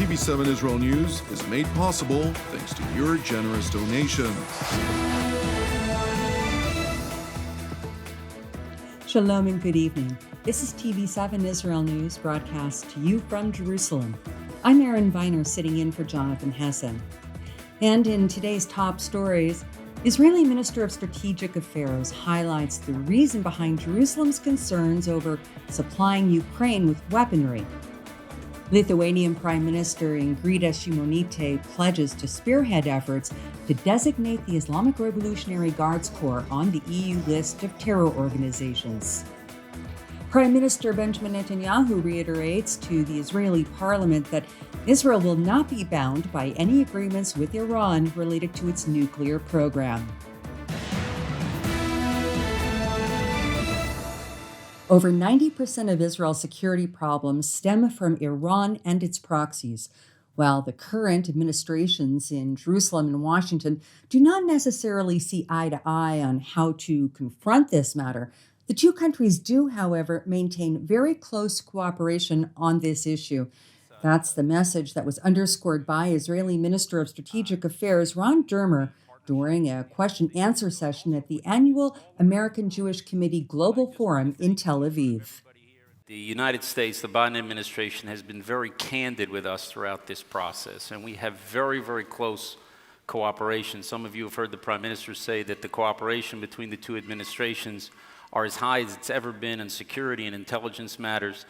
TV7 Israel News is made possible thanks to your generous donations. Shalom and good evening. This is TV7 Israel News broadcast to you from Jerusalem. I'm Erin Viner sitting in for Jonathan Hessen. And in today's top stories, Israeli Minister of Strategic Affairs highlights the reason behind Jerusalem's concerns over supplying Ukraine with weaponry. Lithuanian Prime Minister Ingrida Šimonytė pledges to spearhead efforts to designate the Islamic Revolutionary Guards Corps on the EU list of terror organizations. Prime Minister Benjamin Netanyahu reiterates to the Israeli parliament that Israel will not be bound by any agreements with Iran related to its nuclear program. Over 90% of Israel's security problems stem from Iran and its proxies. While the current administrations in Jerusalem and Washington do not necessarily see eye to eye on how to confront this matter, the two countries do, however, maintain very close cooperation on this issue. That's the message that was underscored by Israeli Minister of Strategic Affairs Ron Dermer during a question-answer session at the annual American Jewish Committee Global Forum in Tel Aviv. The United States, the Biden administration, has been very candid with us throughout this process, and we have very, very close cooperation. Some of you have heard the Prime Minister say that the cooperation between the two administrations are as high as it's ever been in security and intelligence matters.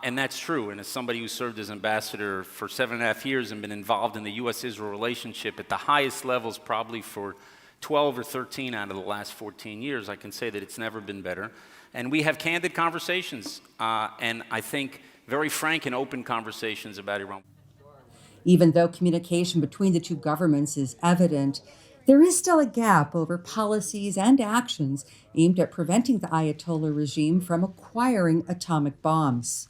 And that's true. And as somebody who served as ambassador for 7.5 years and been involved in the U.S.-Israel relationship at the highest levels probably for 12 or 13 out of the last 14 years, I can say that it's never been better. And we have candid conversations, and I think very frank and open conversations about Iran. Even though communication between the two governments is evident, there is still a gap over policies and actions aimed at preventing the Ayatollah regime from acquiring atomic bombs.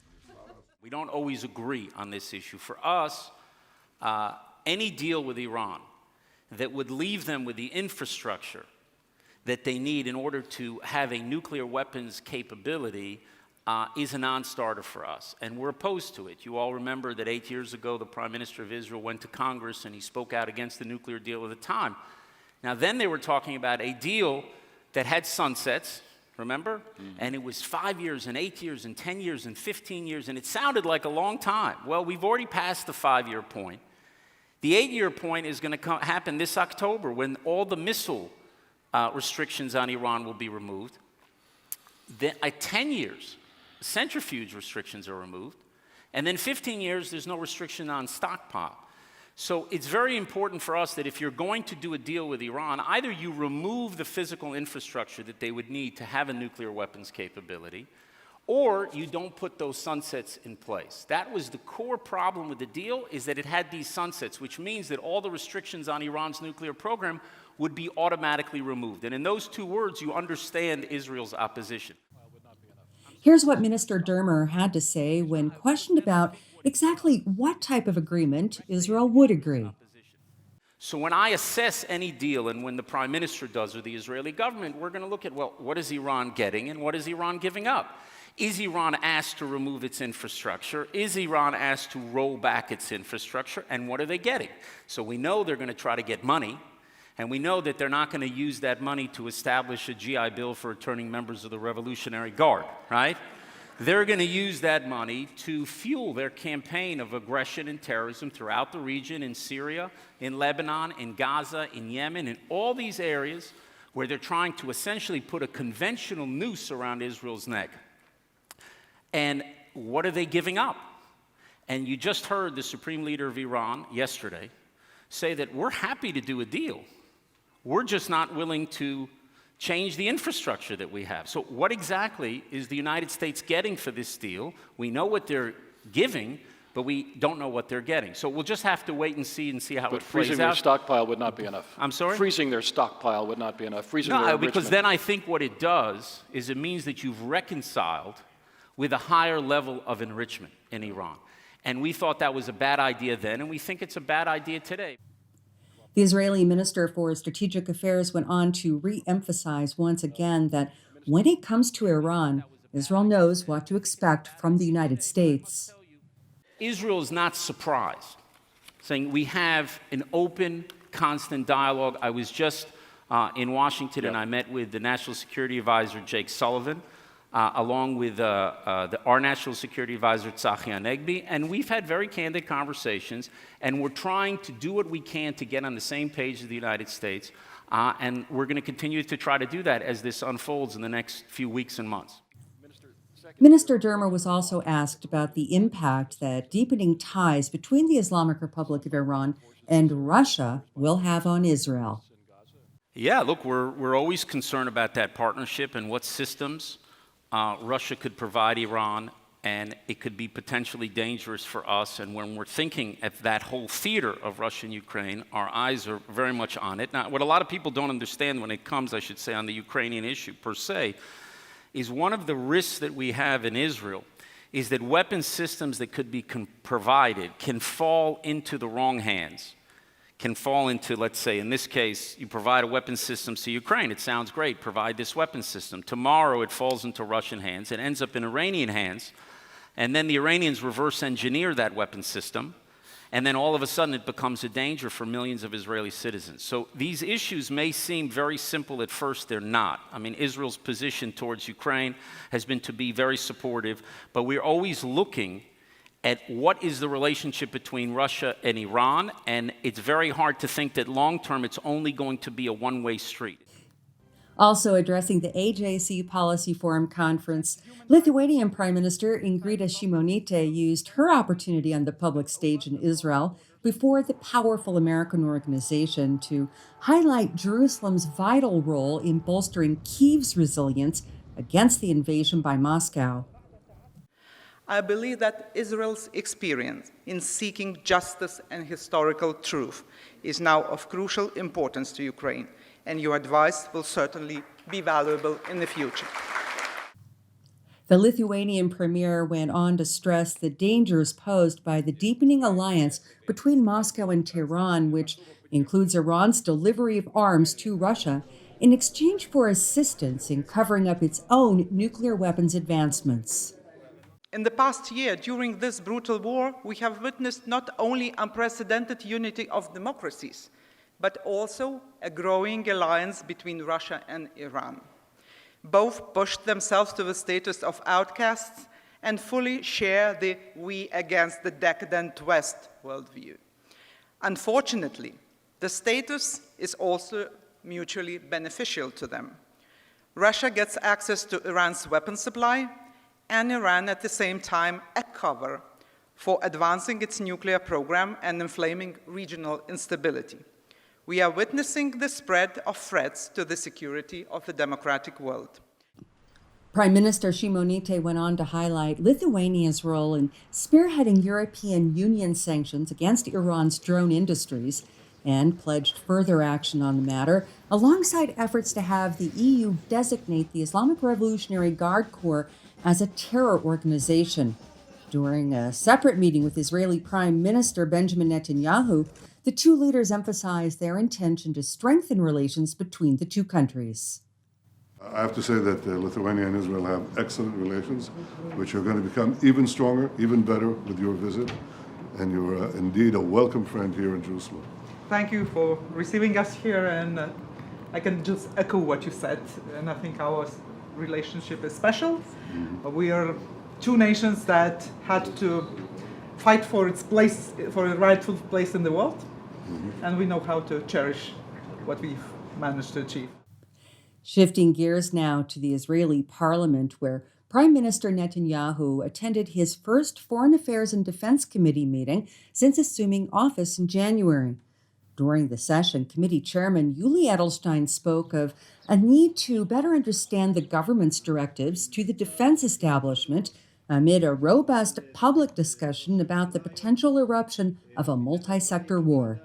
We don't always agree on this issue. For us, any deal with Iran that would leave them with the infrastructure that they need in order to have a nuclear weapons capability is a non-starter for us, and we're opposed to it. You all remember that 8 years ago, the Prime Minister of Israel went to Congress and he spoke out against the nuclear deal at the time. Now, then they were talking about a deal that had sunsets, remember? And it was 5 years and 8 years and 10 years and 15 years, and it sounded like a long time. Well, we've already passed the 5-year point. The 8-year point is going to happen this October when all the missile restrictions on Iran will be removed. Then, 10 years, centrifuge restrictions are removed. And then 15 years, there's no restriction on stockpile. So it's very important for us that if you're going to do a deal with Iran, either you remove the physical infrastructure that they would need to have a nuclear weapons capability, or you don't put those sunsets in place. That was the core problem with the deal, is that it had these sunsets, which means that all the restrictions on Iran's nuclear program would be automatically removed. And in those two words, you understand Israel's opposition. Here's what Minister Dermer had to say when questioned about exactly what type of agreement Israel would agree. So when I assess any deal, and when the Prime Minister does, or the Israeli government, we're going to look at, well, what is Iran getting and what is Iran giving up? Is Iran asked to remove its infrastructure? Is Iran asked to roll back its infrastructure? And what are they getting? So we know they're going to try to get money, and we know that they're not going to use that money to establish a GI Bill for returning members of the Revolutionary Guard, right? They're going to use that money to fuel their campaign of aggression and terrorism throughout the region, in Syria, in Lebanon, in Gaza, in Yemen, in all these areas where they're trying to essentially put a conventional noose around Israel's neck. And what are they giving up? And you just heard the Supreme Leader of Iran yesterday say that we're happy to do a deal. We're just not willing to change the infrastructure that we have. So what exactly is the United States getting for this deal? We know what they're giving, but we don't know what they're getting. So we'll just have to wait and see how it plays out. But freezing their stockpile would not be enough. I'm sorry? Freezing their stockpile would not be enough. Freezing their enrichment. Because then I think what it does is it means that you've reconciled with a higher level of enrichment in Iran. And we thought that was a bad idea then, and we think it's a bad idea today. The Israeli Minister for Strategic Affairs went on to re-emphasize once again that when it comes to Iran, Israel knows what to expect from the United States. Israel is not surprised saying we have an open, constant dialogue. I was just in Washington, and I met with the National Security Advisor, Jake Sullivan, along with our National Security Advisor, Tzachi Hanegbi, and we've had very candid conversations, and we're trying to do what we can to get on the same page as the United States, and we're going to continue to try to do that as this unfolds in the next few weeks and months. Minister Dermer was also asked about the impact that deepening ties between the Islamic Republic of Iran and Russia will have on Israel. Yeah, look, we're always concerned about that partnership and what systems Russia could provide Iran, and it could be potentially dangerous for us. And when we're thinking of that whole theater of Russia and Ukraine, our eyes are very much on it. Now, what a lot of people don't understand when it comes, I should say, on the Ukrainian issue per se, is one of the risks that we have in Israel is that weapon systems that could be provided can fall into the wrong hands, can fall into, let's say, in this case, you provide a weapon system to Ukraine. It sounds great, provide this weapon system. Tomorrow it falls into Russian hands, it ends up in Iranian hands, and then the Iranians reverse engineer that weapon system, and then all of a sudden it becomes a danger for millions of Israeli citizens. So these issues may seem very simple at first, they're not. I mean, Israel's position towards Ukraine has been to be very supportive, but we're always looking at what is the relationship between Russia and Iran, and it's very hard to think that long-term it's only going to be a one-way street. Also addressing the IRGC Policy Forum conference, Lithuanian Prime Minister Ingrida Šimonytė used her opportunity on the public stage in Israel before the powerful American organization to highlight Jerusalem's vital role in bolstering Kyiv's resilience against the invasion by Moscow. I believe that Israel's experience in seeking justice and historical truth is now of crucial importance to Ukraine, and your advice will certainly be valuable in the future. The Lithuanian premier went on to stress the dangers posed by the deepening alliance between Moscow and Tehran, which includes Iran's delivery of arms to Russia in exchange for assistance in covering up its own nuclear weapons advancements. In the past year, during this brutal war, we have witnessed not only unprecedented unity of democracies, but also a growing alliance between Russia and Iran. Both pushed themselves to the status of outcasts and fully share the we against the decadent West worldview. Unfortunately, the status is also mutually beneficial to them. Russia gets access to Iran's weapons supply, and Iran at the same time a cover for advancing its nuclear program and inflaming regional instability. We are witnessing the spread of threats to the security of the democratic world. Prime Minister Šimonytė went on to highlight Lithuania's role in spearheading European Union sanctions against Iran's drone industries and pledged further action on the matter, alongside efforts to have the EU designate the Islamic Revolutionary Guards Corps as a terror organization. During a separate meeting with Israeli Prime Minister Benjamin Netanyahu, the two leaders emphasized their intention to strengthen relations between the two countries. I have to say that Lithuania and Israel have excellent relations, which are going to become even stronger, even better with your visit, and you're indeed a welcome friend here in Jerusalem. Thank you for receiving us here, and I can just echo what you said, and I think our relationship is special. We are two nations that had to fight for its place, for a rightful place in the world, and we know how to cherish what we've managed to achieve. Shifting gears now to the Israeli parliament, where Prime Minister Netanyahu attended his first Foreign Affairs and Defense Committee meeting since assuming office in January. During the session, Committee Chairman Yuli Edelstein spoke of a need to better understand the government's directives to the defense establishment amid a robust public discussion about the potential eruption of a multi-sector war.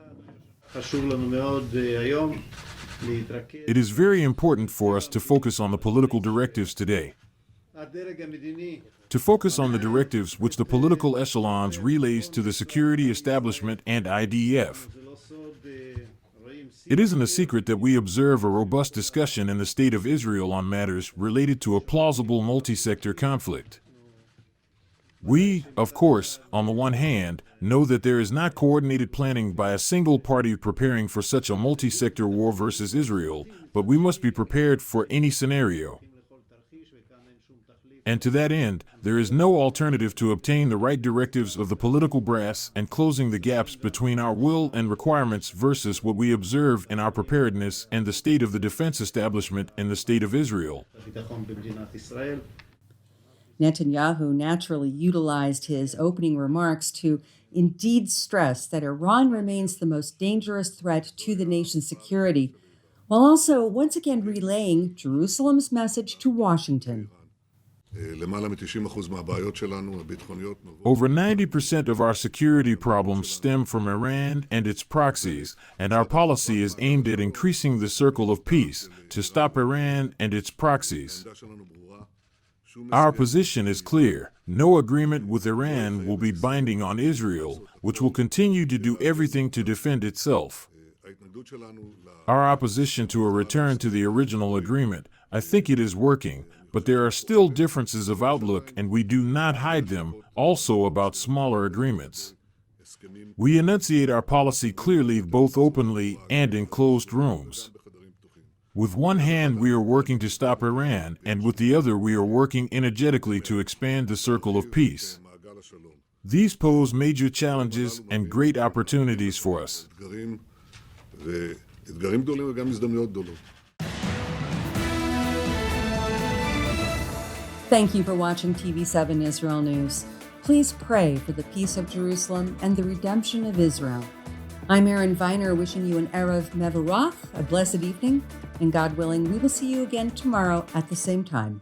It is very important for us to focus on the political directives today. To focus on the directives which the political echelons relays to the security establishment and IDF. It isn't a secret that we observe a robust discussion in the state of Israel on matters related to a plausible multi-sector conflict. We, of course, on the one hand, know that there is not coordinated planning by a single party preparing for such a multi-sector war versus Israel, but we must be prepared for any scenario. And to that end, there is no alternative to obtain the right directives of the political brass and closing the gaps between our will and requirements versus what we observe in our preparedness and the state of the defense establishment in the state of Israel. Netanyahu naturally utilized his opening remarks to indeed stress that Iran remains the most dangerous threat to the nation's security, while also once again relaying Jerusalem's message to Washington. Over 90% of our security problems stem from Iran and its proxies, and our policy is aimed at increasing the circle of peace to stop Iran and its proxies. Our position is clear. No agreement with Iran will be binding on Israel, which will continue to do everything to defend itself. Our opposition to a return to the original agreement, I think it is working, but there are still differences of outlook, and we do not hide them, also about smaller agreements. We enunciate our policy clearly, both openly and in closed rooms. With one hand, we are working to stop Iran, and with the other, we are working energetically to expand the circle of peace. These pose major challenges and great opportunities for us. Thank you for watching TV7 Israel News. Please pray for the peace of Jerusalem and the redemption of Israel. I'm Erin Viner, wishing you an Erev Mevorach, a blessed evening, and God willing, we will see you again tomorrow at the same time.